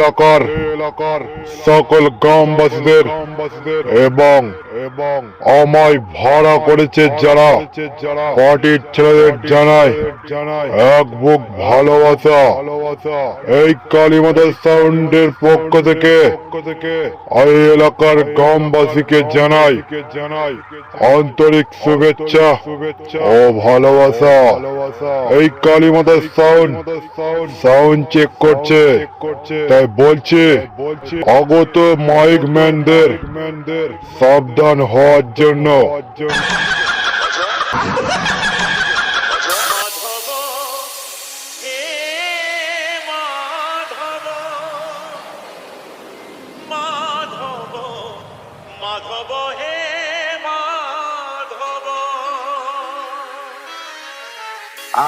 এলাকার সকল গ্রামবাসীদের এবং আমায় ভাড়া করেছে যারা পার্টির ছেলেদের জানায় এক বুক ভালোবাসা। এই কালীমাতা সাউন্ডের পক্ষ থেকে এই এলাকার গ্রামবাসীকে জানাই আন্তরিক শুভেচ্ছা ও ভালোবাসা। এই কালীমাতা সাউন্ড চেক করছে, তাই বলছে আগত মাইক ম্যানদের সাবধান হওয়ার জন্য।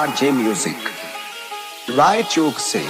RJ Music, राय चौक से।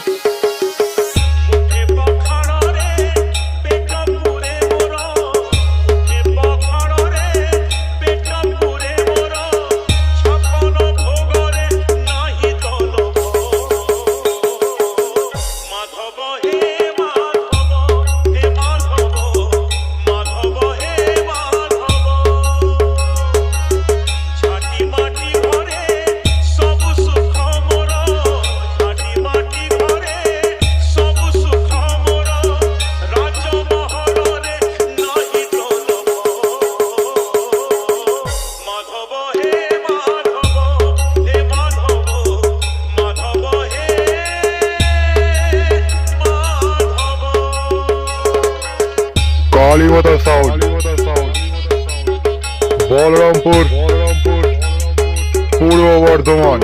Kalimata sound Balrampur Purba Bardhaman.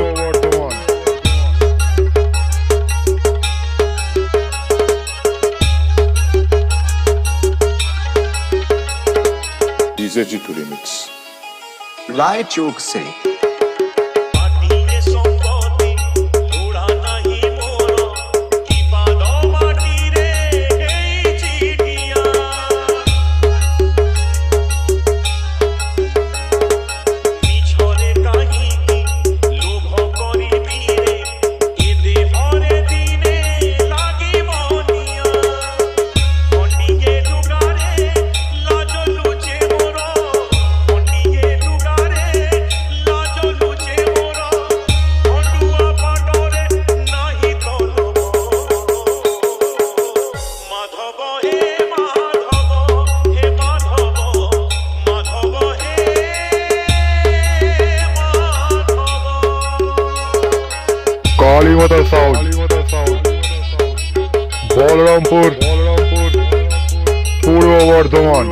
DJ Jitu remix, राय चौक से। Kalimata sound Balrampur Purba Bardhaman.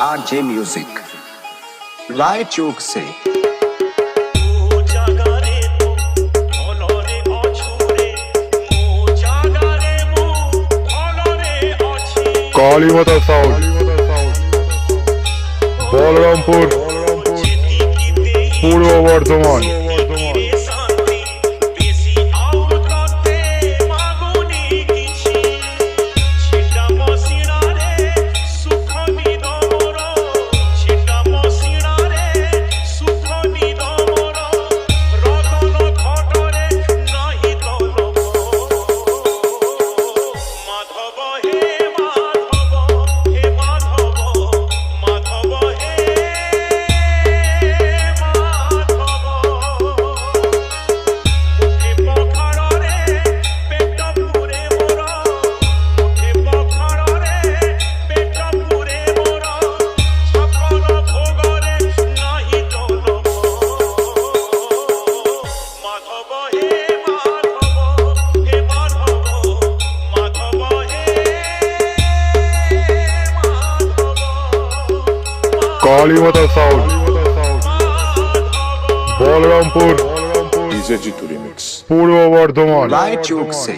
RJ Music, राय चौक से। Kalimata sound Balrampur Purba Bardhaman. Kalimata sound Balrampur DJ Jitu remix, Purba Bardhaman. राय चौक से।